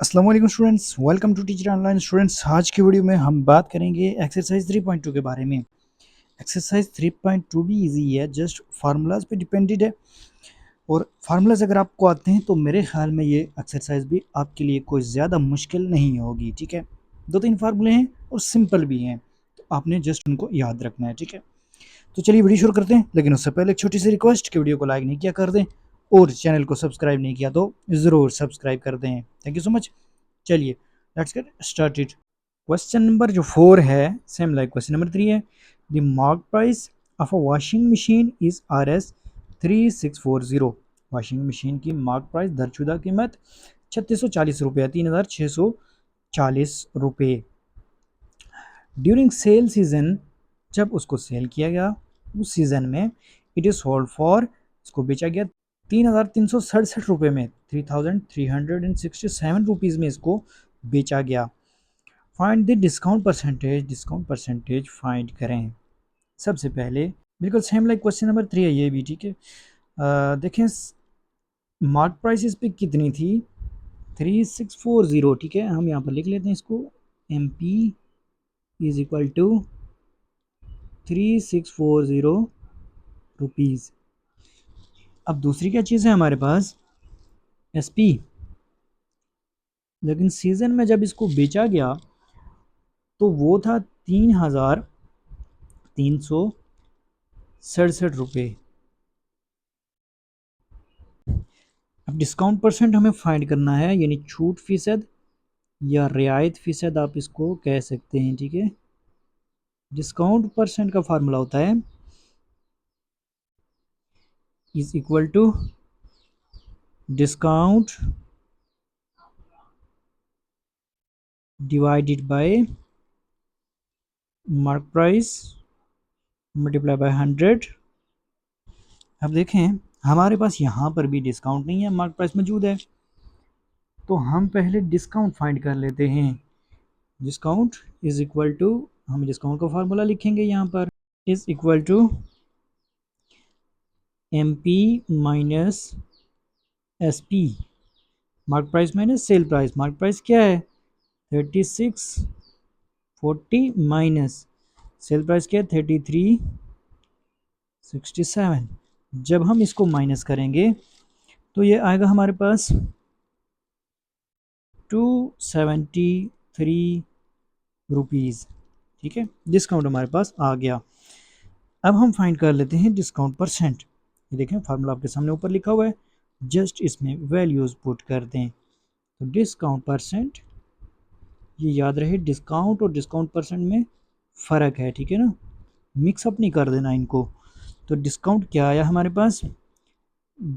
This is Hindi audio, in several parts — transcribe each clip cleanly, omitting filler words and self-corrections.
अस्सलाम वालेकुम students, welcome to teacher online. Students, आज की वीडियो में हम बात करेंगे एक्सरसाइज 3.2 के बारे में। एक्सरसाइज 3.2 भी इजी है, जस्ट फार्मूलाज पे डिपेंडेड है। और फार्मूलाज अगर आपको आते हैं तो मेरे ख्याल में ये एक्सरसाइज भी आपके लिए कोई ज़्यादा मुश्किल नहीं होगी। ठीक है, 2-3 फार्मूले हैं और सिंपल भी हैं, तो आपने जस्ट उनको याद रखना है। ठीक है, तो चलिए वीडियो शुरू करते हैं, लेकिन उससे पहले एक छोटी सी रिक्वेस्ट कि वीडियो को लाइक नहीं किया कर दें और चैनल को सब्सक्राइब नहीं किया तो ज़रूर सब्सक्राइब कर दें। Thank you so much. चलिए let's get started. Question number जो 4 है, सेम लाइक क्वेश्चन नंबर 3 है। The mark price of a washing machine is RS 3640। Washing machine की मार्क प्राइस दरचुदा कीमत 3640 रुपये, 3640 रुपये। ड्यूरिंग सेल सीजन, जब उसको सेल किया गया उस सीजन में, इट इज सोल्ड फॉर, इसको बेचा गया 3367 रुपये में, 3367 रुपीज़ में इसको बेचा गया। Find the discount percentage, discount percentage find करें। सबसे पहले बिल्कुल सेम लाइक क्वेश्चन नंबर 3 है ये भी। ठीक है, देखें मार्क प्राइस इस पे कितनी थी, 3640। ठीक है, हम यहाँ पर लिख लेते हैं इसको, MP is equal to 3640 rupees. अब दूसरी क्या चीज़ है हमारे पास, SP। लेकिन सीजन में जब इसको बेचा गया तो वो था 3367 रुपये। अब डिस्काउंट परसेंट हमें फाइंड करना है, यानी छूट फीसद या रियायत फीसद आप इसको कह सकते हैं। ठीक है, डिस्काउंट परसेंट का फार्मूला होता है is equal to discount divided by mark price multiply by 100। अब देखें हमारे पास यहाँ पर भी डिस्काउंट नहीं है, मार्क प्राइस मौजूद है, तो हम पहले डिस्काउंट फाइंड कर लेते हैं। डिस्काउंट इज इक्वल टू, हम डिस्काउंट का फार्मूला लिखेंगे यहाँ पर, is equal to MP minus SP, mark price minus sale price. Mark price क्या है 3640 माइनस सेल प्राइस क्या है 3367। जब हम इसको माइनस करेंगे तो ये आएगा हमारे पास 273 रुपीज़। ठीक है, डिस्काउंट हमारे पास आ गया। अब हम फाइंड कर लेते हैं डिस्काउंट परसेंट। ये देखें फार्मूला आपके सामने ऊपर लिखा हुआ है, जस्ट इसमें वैल्यूज़ पुट कर दें। तो डिस्काउंट परसेंट, ये याद रहे डिस्काउंट और डिस्काउंट परसेंट में फ़र्क है। ठीक है ना, मिक्सअप नहीं कर देना इनको। तो डिस्काउंट क्या आया हमारे पास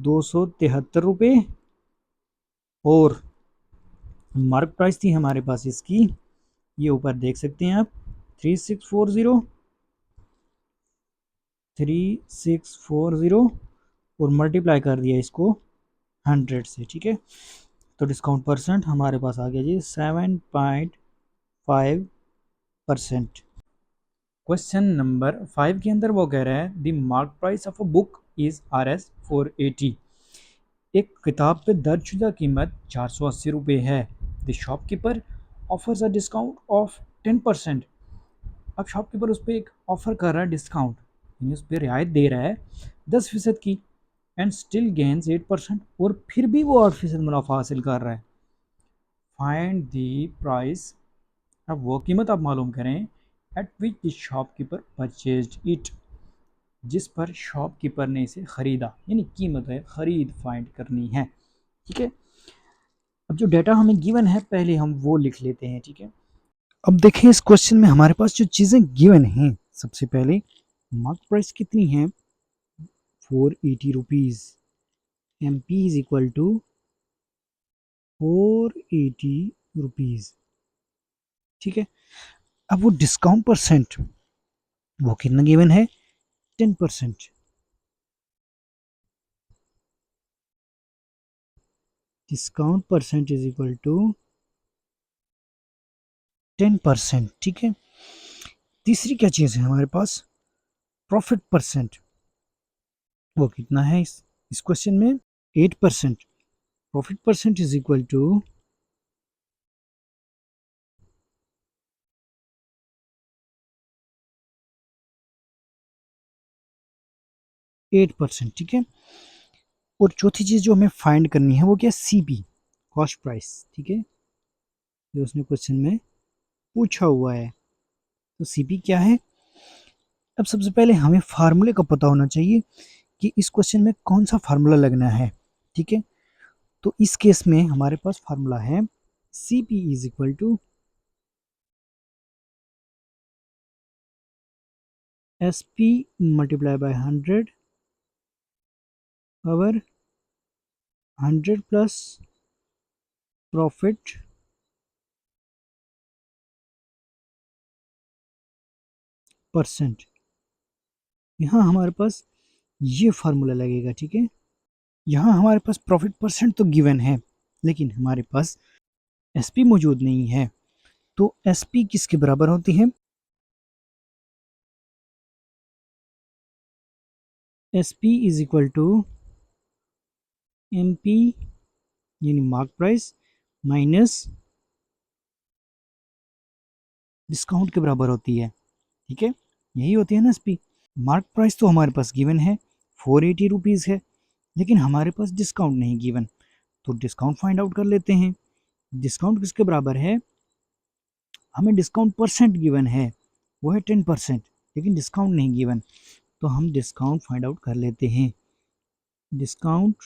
273 रुपये, और मार्क प्राइस थी हमारे पास इसकी, ये ऊपर देख सकते हैं आप, 3640 और मल्टीप्लाई कर दिया इसको 100 से। ठीक है, तो डिस्काउंट परसेंट हमारे पास आ गया जी 7.5%। क्वेश्चन नंबर 5 के अंदर वो कह रहा है the mark price of a book is RS 480। एक किताब पे दर्ज कीमत 480 रुपये है। The shopkeeper offers a discount of 10%। अब शॉपकीपर उस पर एक ऑफर कर रहा है डिस्काउंट, यानी उस पर रियायत दे रहा है 10% की, एंड स्टिल गेन्स 8%, और फिर भी वो 8% मुनाफा हासिल कर रहा है। फाइंड द प्राइस, अब वो कीमत आप मालूम करें eight which the shopkeeper purchased it, जिस पर शॉपकीपर ने इसे ख़रीदा, यानी कीमत है ख़रीद फाइंड करनी है। ठीक है, अब जो डाटा हमें गिवन है पहले हम वो लिख लेते हैं। ठीक है, अब देखें इस क्वेश्चन में हमारे पास जो चीज़ें गिवन हैं, सबसे पहले मार्क प्राइस कितनी है 480 rupees, MP is equal to 480 rupees. ठीक है, अब वो डिस्काउंट परसेंट वो कितना गिवन है 10%। Discount percent is equal to 10%। ठीक है, तीसरी क्या चीज़ है हमारे पास, प्रॉफिट परसेंट, वो कितना है इस क्वेश्चन में 8%। Profit percent is equal to 8%, ठीक है। और चौथी चीज़ जो हमें फाइंड करनी है वो क्या है, सीपी, कॉस्ट प्राइस, ठीक है, जो उसने क्वेश्चन में पूछा हुआ है। तो सीपी क्या है? अब सबसे पहले हमें फार्मूले का पता होना चाहिए कि इस क्वेश्चन में कौन सा फार्मूला लगना है, ठीक है। तो इस केस में हमारे पास फार्मूला है CP is equal to S P multiply by 100 और 100 प्लस प्रॉफिट परसेंट। यहाँ हमारे पास ये फार्मूला लगेगा, ठीक है। यहाँ हमारे पास प्रॉफिट परसेंट तो गिवन है, लेकिन हमारे पास एसपी मौजूद नहीं है। तो एसपी किसके बराबर होती है? SP is equal to MP यानी मार्क प्राइस माइनस डिस्काउंट के बराबर होती है, ठीक है। यही होती है ना एसपी। मार्क प्राइस तो हमारे पास गिवन है 480 रुपीज़ है, लेकिन हमारे पास डिस्काउंट नहीं गिवन। तो डिस्काउंट फाइंड आउट कर लेते हैं। डिस्काउंट किसके बराबर है? हमें डिस्काउंट परसेंट गिवन है, वो है 10%, लेकिन डिस्काउंट नहीं गिवन। तो हम डिस्काउंट फाइंड आउट कर लेते हैं। डिस्काउंट,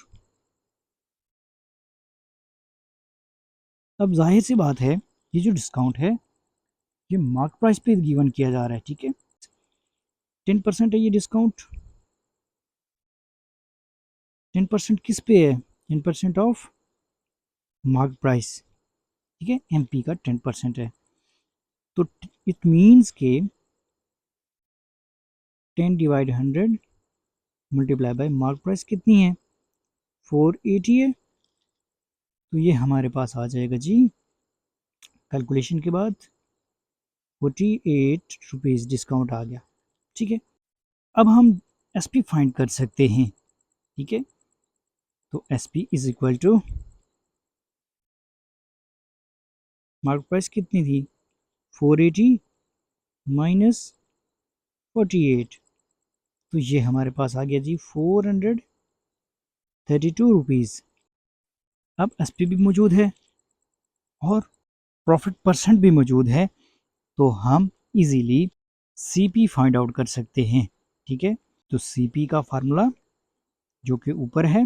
अब जाहिर सी बात है ये जो डिस्काउंट है ये मार्क प्राइस पे गिवन किया जा रहा है, ठीक है। 10% है ये डिस्काउंट। 10% किस पे है? 10% ऑफ मार्क प्राइस, ठीक है, एमपी का 10% है। तो इट मीन्स के 10 divide 100 multiply by mark price कितनी है? 480 है। तो ये हमारे पास आ जाएगा जी, कैलकुलेशन के बाद 48 रुपीज़ डिस्काउंट आ गया, ठीक है। अब हम एस पी फाइंड कर सकते हैं, ठीक है। तो S P is equal to mark price कितनी थी? 480 माइनस 48। तो ये हमारे पास आ गया जी 432 रुपीज़। अब एस पी भी मौजूद है और प्रॉफिट परसेंट भी मौजूद है, तो हम इजीली सीपी फाइंड आउट कर सकते हैं, ठीक है। तो सीपी का फार्मूला जो कि ऊपर है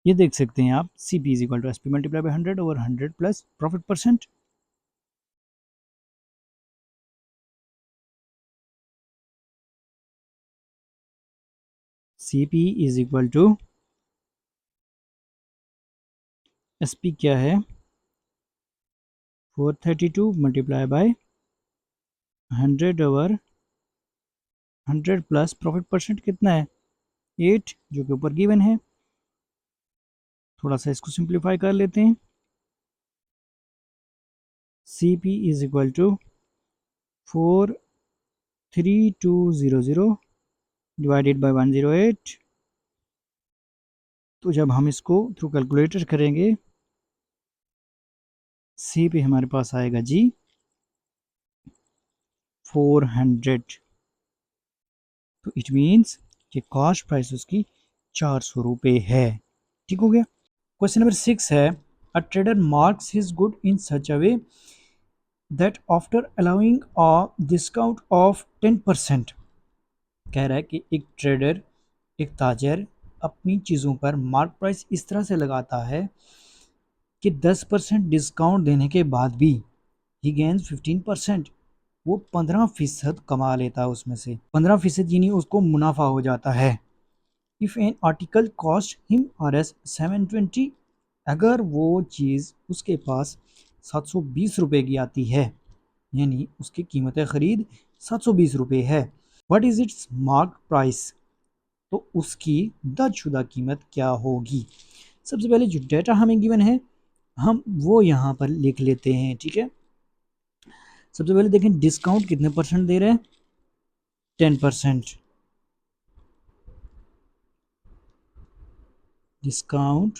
ये देख सकते हैं आप, C P is equal to S P multiply by 100 over 100 plus profit percent. C P is equal to S P क्या है? 432 multiply by 100 over 100 plus profit percent कितना है? 8, जो कि ऊपर गिवन है। थोड़ा सा इसको सिंप्लीफाई कर लेते हैं। C P is equal to 43200 divided by 108। तो जब हम इसको थ्रू कैलकुलेटर करेंगे, सी पे हमारे पास आएगा जी 400। तो इट मीन्स कि कॉस्ट प्राइस उसकी 400 रुपये है, ठीक हो गया। क्वेश्चन नंबर 6 है, a trader marks his good in such a way that after allowing a discount of 10%। कह रहा है कि एक ट्रेडर, एक ताजर अपनी चीज़ों पर मार्क प्राइस इस तरह से लगाता है कि 10% डिस्काउंट देने के बाद भी ही गेन्स 15%, वो 15% कमा लेता है, उसमें से 15% यानी उसको मुनाफा हो जाता है। If an article cost him R S 720, अगर वो चीज़ उसके पास 720 रुपये की आती है, यानी उसकी कीमत ख़रीद 720 रुपये है। What is it's mark price? तो उसकी दर्जशुदा कीमत क्या होगी? सबसे पहले जो डेटा हमें गिवन है हम वो यहाँ पर लिख लेते हैं, ठीक है। सबसे पहले देखें डिस्काउंट कितने परसेंट दे रहे हैं? 10%। Discount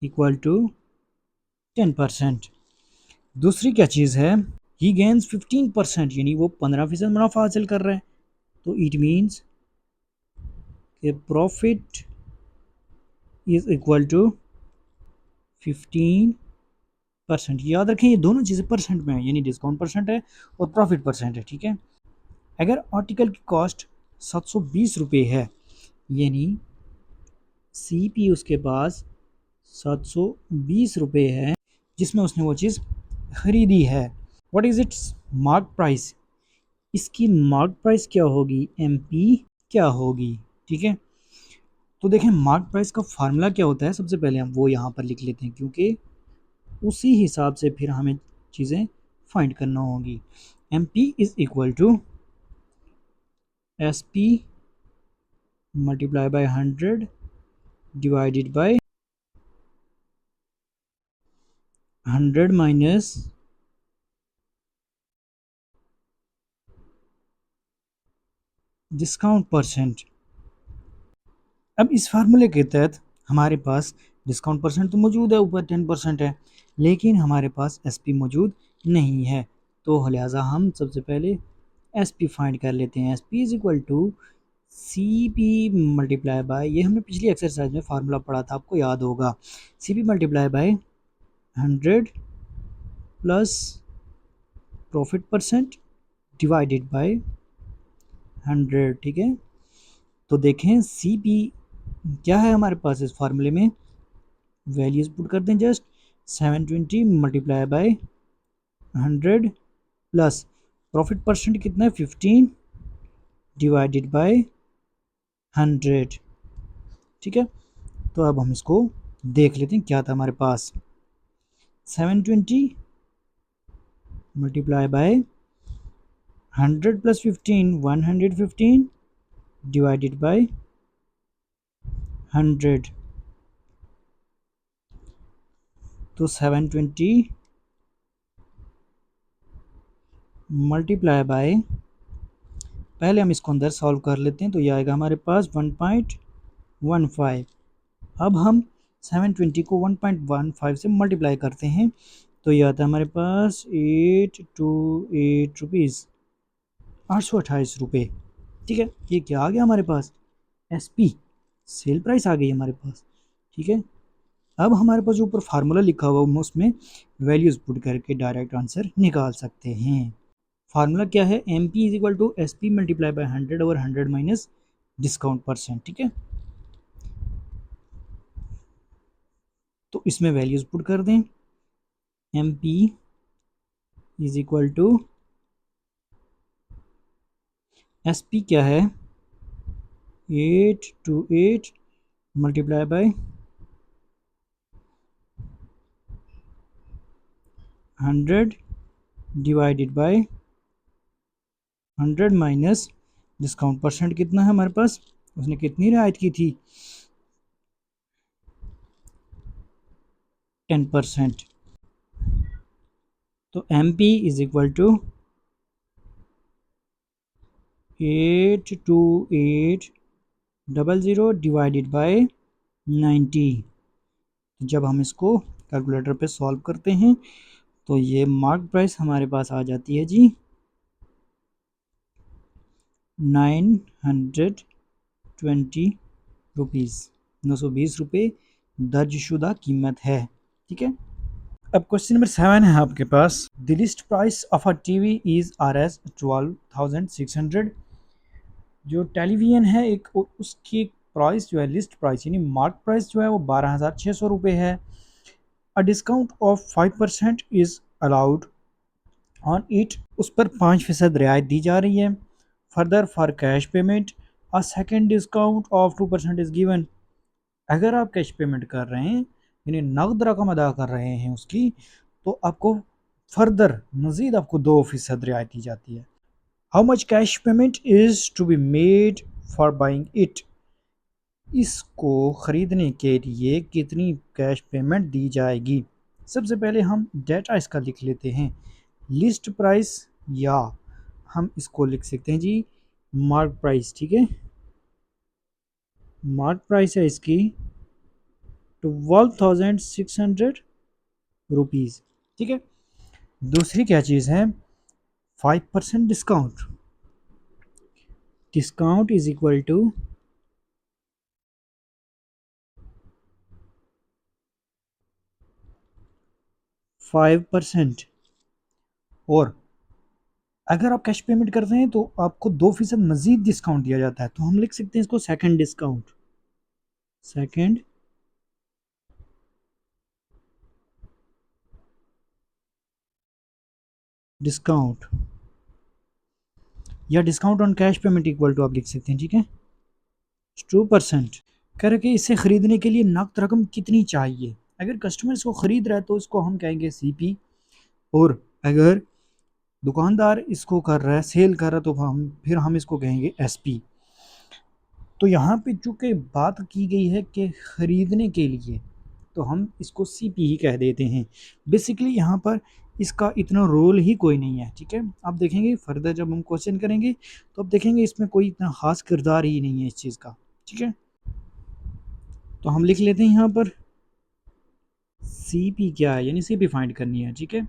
equal to 10%। दूसरी क्या चीज़ है, ही गेन्स 15%, यानी वो 15% मुनाफा हासिल कर रहा है। तो इट मीन्स कि प्रॉफिट इज इक्वल टू 15%। याद रखें ये दोनों चीज़ें परसेंट में है, यानी डिस्काउंट परसेंट है और प्रॉफिट परसेंट है, ठीक है। अगर आर्टिकल की कॉस्ट 720 रुपये है, यानी CP उसके पास 720 रुपये है जिसमें उसने वो चीज़ खरीदी है। What is it's mark price, इसकी मार्क प्राइस क्या होगी, MP क्या होगी, ठीक है। तो देखें मार्क प्राइस का फार्मूला क्या होता है, सबसे पहले हम वो यहाँ पर लिख लेते हैं, क्योंकि उसी हिसाब से फिर हमें चीज़ें फाइंड करना होगी। MP is equal to SP multiply by 100 divided by 100 minus discount percent. अब इस फार्मूले के तहत हमारे पास डिस्काउंट परसेंट तो मौजूद है, ऊपर 10% है, लेकिन हमारे पास SP मौजूद नहीं है। तो लिहाजा हम सबसे पहले SP फाइंड कर लेते हैं। SP is equal to CP multiply by, ये हमने पिछली एक्सरसाइज में फार्मूला पढ़ा था, आपको याद होगा, CP multiply by 100 plus profit percent divided by 100, ठीक है। तो देखें CP क्या है हमारे पास इस फार्मूले में, वैल्यूज पुट करते हैं just, 720 multiply by 100 plus profit percent कितना है 15 डिवाइडेड बाय 100, ठीक है। तो अब हम इसको देख लेते हैं क्या था हमारे पास, 720 multiply by 100 plus 15 115 divided by 100। तो 720 मल्टीप्लाई बाय, पहले हम इसको अंदर सॉल्व कर लेते हैं, तो ये आएगा हमारे पास 1.15। अब हम 720 को 1.15 से मल्टीप्लाई करते हैं, तो ये आता है हमारे पास 828 रुपीज़, 828 रुपये, ठीक है। ये क्या आ गया हमारे पास, SP सेल प्राइस आ गई हमारे पास, ठीक है। अब हमारे पास जो ऊपर फार्मूला लिखा हुआ हम उसमें वैल्यूज पुट करके डायरेक्ट आंसर निकाल सकते हैं। फार्मूला क्या है, MP is equal to SP multiply by 100 और 100 माइनस डिस्काउंट परसेंट, ठीक है। तो इसमें वैल्यूज पुट कर दें, MP is equal to SP क्या है 828 multiply by 100 divided by 100 minus discount percent कितना है हमारे पास, उसने कितनी रियायत की थी 10%। तो MP is equal to 82800 divided by 90। जब हम इसको कैलकुलेटर पे सॉल्व करते हैं तो ये मार्क प्राइस हमारे पास आ जाती है जी 920 रुपीज़, 920 रुपये दर्जशुदा कीमत है, ठीक है। अब क्वेश्चन नंबर 7 है आपके पास, the list price of a TV is RS 12,600। जो टेलीविज़न है एक उसकी प्राइस जो है, लिस्ट प्राइस यानी मार्क प्राइस जो है वो 12,600 रुपये है। अ discount of 5% is allowed on it, उस पर 5% रियायत दी जा रही है। Further for cash payment a second discount of 2% is given. अगर आप कैश पेमेंट कर रहे हैं यानी नकद रकम अदा कर रहे हैं उसकी, तो आपको फर्दर मज़ीद आपको 2% रियायत दी जाती है। How much cash payment is to be made for buying it, इसको ख़रीदने के लिए कितनी कैश पेमेंट दी जाएगी। सबसे पहले हम डेटा इसका लिख लेते हैं, लिस्ट प्राइस, या हम इसको लिख सकते हैं जी मार्क प्राइस, ठीक है। मार्क प्राइस है इसकी 12,600 रुपीज़, ठीक है। दूसरी क्या चीज़ है, 5% discount, discount is equal to 5%। और अगर आप कैश पेमेंट करते हैं तो आपको 2% मजीद डिस्काउंट दिया जाता है, तो हम लिख सकते हैं इसको सेकंड डिस्काउंट, सेकंड डिस्काउंट, या discount on cash payment equal to आप लिख सकते हैं, ठीक है, 2%। कह रहे कि इसे खरीदने के लिए नकद रकम कितनी चाहिए। अगर कस्टमर इसको खरीद रहा है तो इसको हम कहेंगे सीपी, और अगर दुकानदार इसको कर रहा है, सेल कर रहा है, तो हम इसको कहेंगे एसपी। तो यहाँ पे चूंकि बात की गई है कि खरीदने के लिए, तो हम इसको सीपी ही कह देते हैं। बेसिकली यहाँ पर इसका इतना रोल ही कोई नहीं है, ठीक है। आप देखेंगे फर्दर जब हम क्वेश्चन करेंगे तो आप देखेंगे इसमें कोई इतना खास किरदार ही नहीं है इस चीज़ का, ठीक है। तो हम लिख लेते हैं यहाँ पर सीपी क्या है, यानी सीपी फाइंड करनी है, ठीक है।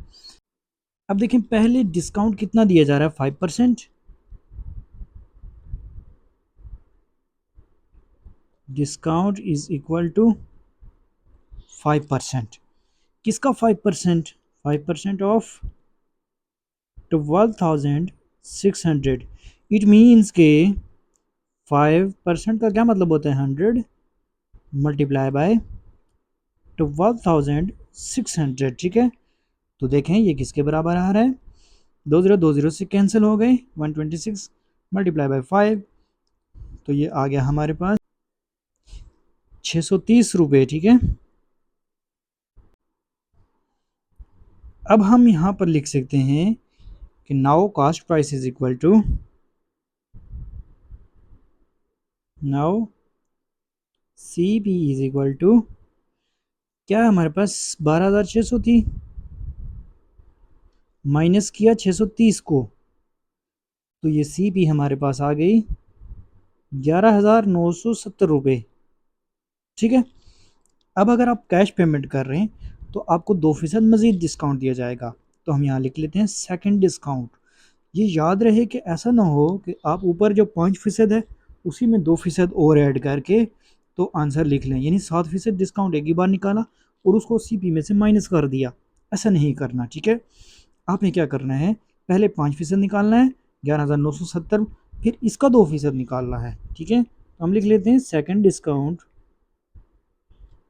अब देखें पहले डिस्काउंट कितना दिया जा रहा है, 5%। Discount is equal to 5%। किसका 5%? 5% ऑफ 12,600। इट मीन्स के 5% का क्या मतलब होता है, 100 मल्टीप्लाई बाय 12,600, ठीक है। तो देखें ये किसके बराबर आ रहा है, 2 0 से कैंसिल हो गए, 126 मल्टीप्लाई बाय 5, तो ये आ गया हमारे पास 630 रुपये, ठीक है। अब हम यहाँ पर लिख सकते हैं कि now cost price is equal to, now C P is equal to, क्या हमारे पास 12,600 थी, माइनस किया 630 को, तो ये सी पी हमारे पास आ गई 11,970 रुपये, ठीक है। अब अगर आप कैश पेमेंट कर रहे हैं तो आपको 2% मज़ीद डिस्काउंट दिया जाएगा, तो हम यहाँ लिख लेते हैं सेकंड डिस्काउंट। ये याद रहे कि ऐसा ना हो कि आप ऊपर जो 5% है उसी में 2% और ऐड करके तो आंसर लिख लें, यानी 7% डिस्काउंट एक ही बार निकाला और उसको सीपी में से माइनस कर दिया, ऐसा नहीं करना, ठीक है। आपने क्या करना है, पहले 5% निकालना है 11,970, फिर इसका 2% निकालना है, ठीक है। तो हम लिख लेते हैं second discount,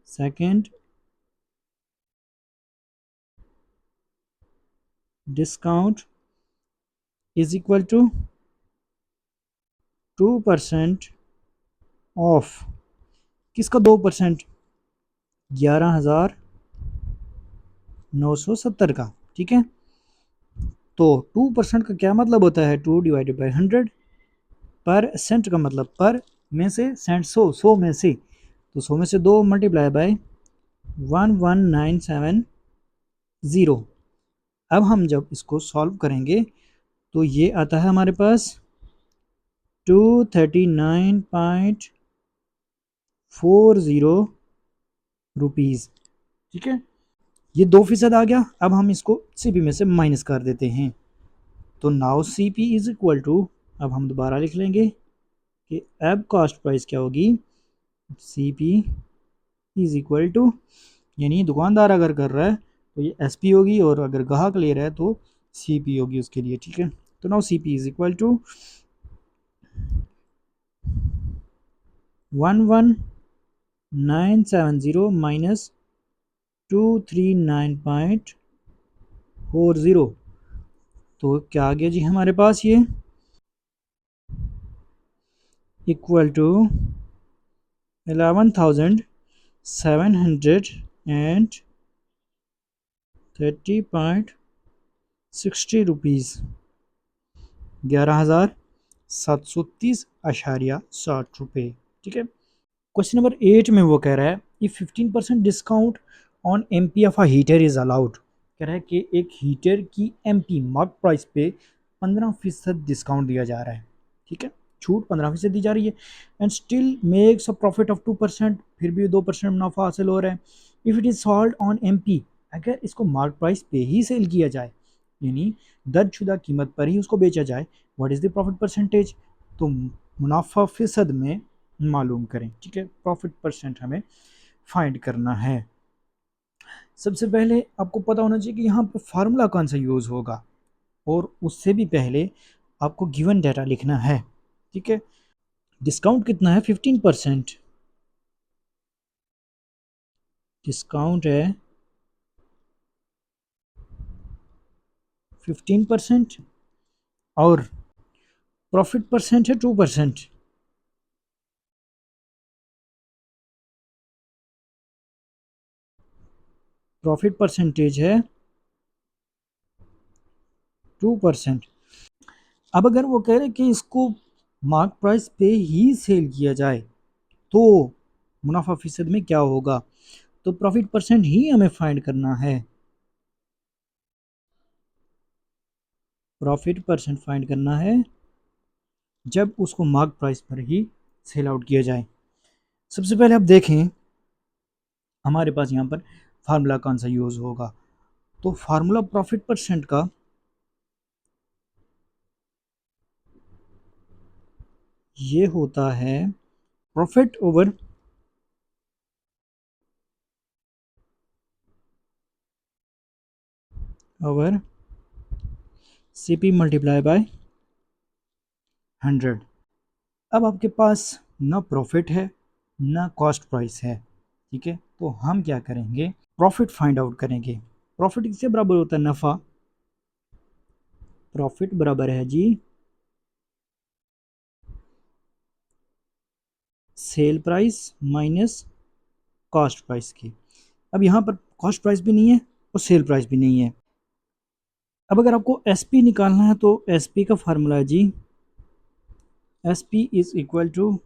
second discount is equal to 2% off, किसका 2%, 11,970 का, ठीक है। तो 2% का क्या मतलब होता है, 2 डिवाइडेड बाई 100, पर सेंट का मतलब पर में से सेंट 100 में से, तो 100 में से 2 मल्टीप्लाई बाय 11,970। अब हम जब इसको सॉल्व करेंगे तो ये आता है हमारे पास 239.40 रुपीज़, ठीक है। ये 2% आ गया, अब हम इसको सीपी में से माइनस कर देते हैं, तो now CP is equal to, अब हम दोबारा लिख लेंगे कि अब कॉस्ट प्राइस क्या होगी, सीपी इज इक्वल टू, यानी दुकानदार अगर कर रहा है तो ये एसपी होगी, और अगर ग्राहक ले रहा है तो सीपी होगी उसके लिए, ठीक है। तो now CP is equal to 11,970 minus 239.40, तो क्या आ गया जी हमारे पास, ये इक्वल टू 11,730.60 रुपीज़, 11,730.60 ठीक है। क्वेश्चन नंबर 8 में वो कह रहा है if 15% discount on MP of a heater is allowed, कह रहा है कि एक हीटर की एमपी मार्क प्राइस पे 15% डिस्काउंट दिया जा रहा है, ठीक है, छूट 15% दी जा रही है, and still makes a profit of 2%, फिर भी 2% मुनाफा हासिल हो रहा है। If it is sold on MP, अगर इसको मार्क प्राइस पे ही सेल किया जाए, यानी दर्जशुदा कीमत पर ही उसको बेचा जाए। What is the profit percentage? तो मुनाफा फ़ीसद में मालूम करें, ठीक है। प्रॉफिट परसेंट हमें फाइंड करना है। सबसे पहले आपको पता होना चाहिए कि यहाँ पर फार्मूला कौन सा यूज़ होगा, और उससे भी पहले आपको गिवन डाटा लिखना है, ठीक है। डिस्काउंट कितना है? 15%। डिस्काउंट है 15%, और प्रॉफिट परसेंट है 2%। प्रॉफिट परसेंटेज है 2%। अब अगर वो कह रहे कि इसको मार्क प्राइस पे ही सेल किया जाए तो मुनाफा फीसद में क्या होगा? तो प्रॉफिट परसेंट ही हमें फाइंड करना है। प्रॉफिट परसेंट फाइंड करना है जब उसको मार्क प्राइस पर ही सेल आउट किया जाए। सबसे पहले आप देखें हमारे पास यहाँ पर फार्मूला कौन सा यूज़ होगा। तो फार्मूला प्रॉफिट परसेंट का ये होता है profit over CP multiply by 100। अब आपके पास ना प्रॉफिट है ना कॉस्ट प्राइस है, ठीक है। तो हम क्या करेंगे, प्रॉफिट फाइंड आउट करेंगे। प्रॉफिट किससे बराबर होता है? नफ़ा। प्रॉफिट बराबर है जी sell price minus cost price की। अब यहाँ पर कॉस्ट प्राइस भी नहीं है और सेल प्राइस भी नहीं है। अब अगर आपको एसपी निकालना है तो एसपी का फार्मूला है जी SP is equal to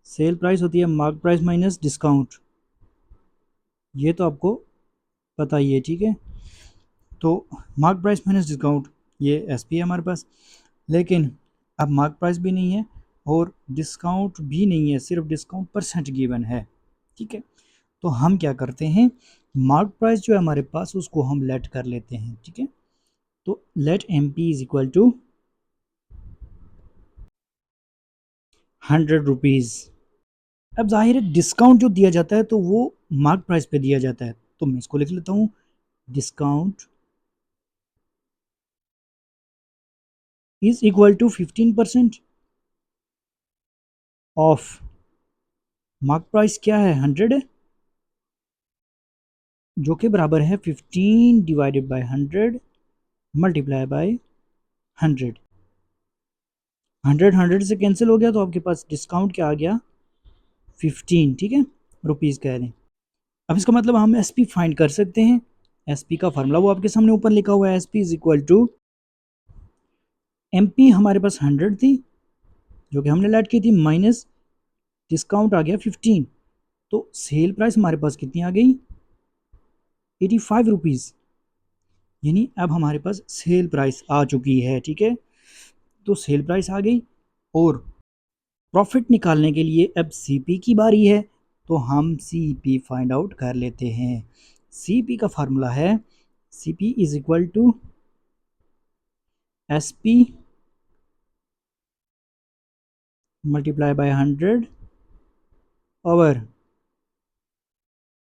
sell price होती है मार्क प्राइस माइनस डिस्काउंट। ये तो आपको पता ही है, ठीक है। तो मार्क प्राइस माइनस डिस्काउंट ये एसपी है हमारे पास, लेकिन अब मार्क प्राइस भी नहीं है और डिस्काउंट भी नहीं है, सिर्फ डिस्काउंट परसेंट गिवन है, ठीक है। तो हम क्या करते हैं, मार्क प्राइस जो है हमारे पास उसको हम लेट कर लेते हैं, ठीक है। तो let M P is equal to 100 rupees. अब जाहिर है डिस्काउंट जो दिया जाता है तो वो मार्क प्राइस पे दिया जाता है, तो मैं इसको लिख लेता हूँ discount is equal to 15% off mark price क्या है 100 है, जो कि बराबर है 15 डिवाइडेड बाय 100 मल्टीप्लाई बाय 100। 100 से कैंसिल हो गया तो आपके पास डिस्काउंट क्या आ गया 15, ठीक है, रुपीज़ कह रहे हैं। अब इसका मतलब हम एस पी फाइंड कर सकते हैं। एस पी का फार्मूला वो आपके सामने ऊपर लिखा हुआ है, S P is equal to M P हमारे पास 100 थी जो कि हमने लेट की थी, माइनस डिस्काउंट आ गया 15, तो सेल प्राइस हमारे पास कितनी आ गई 85 रुपीज़। यानी अब हमारे पास सेल प्राइस आ चुकी है, ठीक है। तो सेल प्राइस आ गई और प्रॉफिट निकालने के लिए अब सीपी की बारी है, तो हम सीपी फाइंड आउट कर लेते हैं। सीपी का फार्मूला है CP is equal to S P multiply by 100 over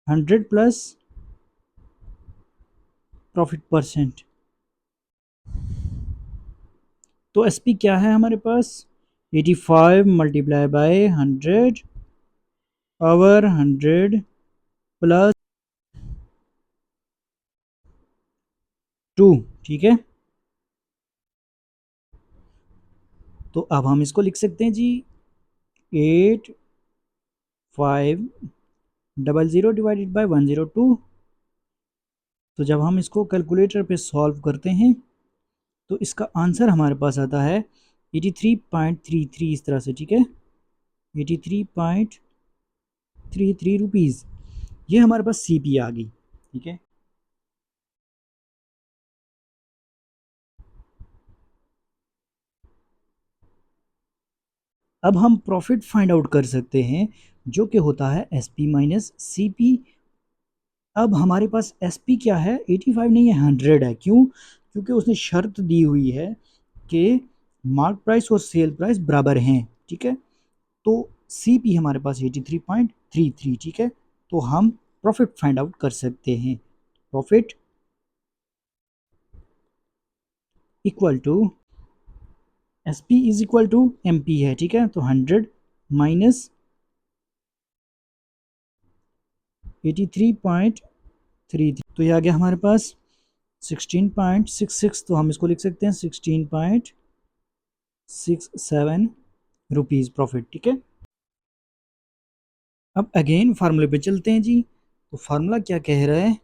100 plus profit percent. तो एस पी क्या है हमारे पास 85 मल्टीप्लाई बाय 100 ओवर 100 प्लस 2, ठीक है। तो अब हम इसको लिख सकते हैं जी 8500 डिवाइडेड बाय 102। तो जब हम इसको कैलकुलेटर पे सॉल्व करते हैं तो इसका आंसर हमारे पास आता है 83.33 इस तरह से, ठीक है, 83.33 रुपीज़। ये हमारे पास सी पी आ गई, ठीक है। अब हम प्रॉफिट फाइंड आउट कर सकते हैं जो कि होता है S P minus C P अब हमारे पास SP क्या है, 85 नहीं है, 100 है। क्यों? क्योंकि उसने शर्त दी हुई है कि मार्क प्राइस और सेल प्राइस बराबर हैं, ठीक है। तो CP हमारे पास 83.33, ठीक है। तो हम प्रॉफिट फाइंड आउट कर सकते हैं। Profit equal to SP is equal to MP है, ठीक है। तो 100 माइनस 83.33, तो ये आ गया हमारे पास 16.66। तो हम इसको लिख सकते हैं 16.67 रुपीज़ प्रॉफिट, ठीक है। अब अगेन फार्मूले पे चलते हैं जी। तो फार्मूला क्या कह रहा है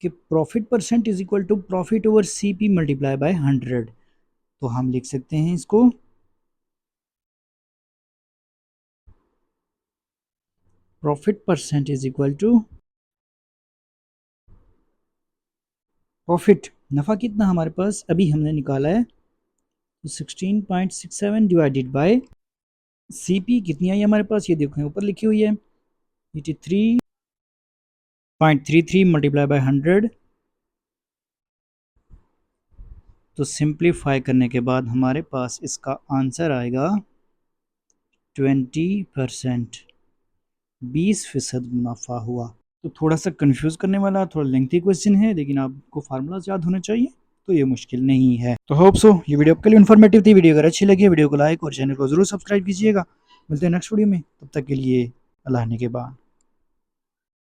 कि profit percent is equal to profit over CP multiply by 100। तो हम लिख सकते हैं इसको profit percent is equal to profit, नफ़ा कितना हमारे पास अभी हमने निकाला है, तो 16.67 डिवाइडेड बाय CP कितनी आई हमारे पास, ये देखो ऊपर लिखी हुई है 83.33 मल्टीप्लाई बाय 100। तो सिंप्लीफाई करने के बाद हमारे पास इसका आंसर आएगा 20%, 20% मुनाफा हुआ। तो थोड़ा सा कंफ्यूज करने वाला, थोड़ा लेंथी क्वेश्चन है, लेकिन आपको फार्मूलाज याद होने चाहिए, तो ये मुश्किल नहीं है। तो होप सो ये वीडियो आपके लिए इन्फॉर्मेटिव थी। वीडियो अगर अच्छी लगी वीडियो को लाइक और चैनल को जरूर सब्सक्राइब कीजिएगा। मिलते हैं नेक्स्ट वीडियो में, तब तक के लिए अल्लाह ने के बाद।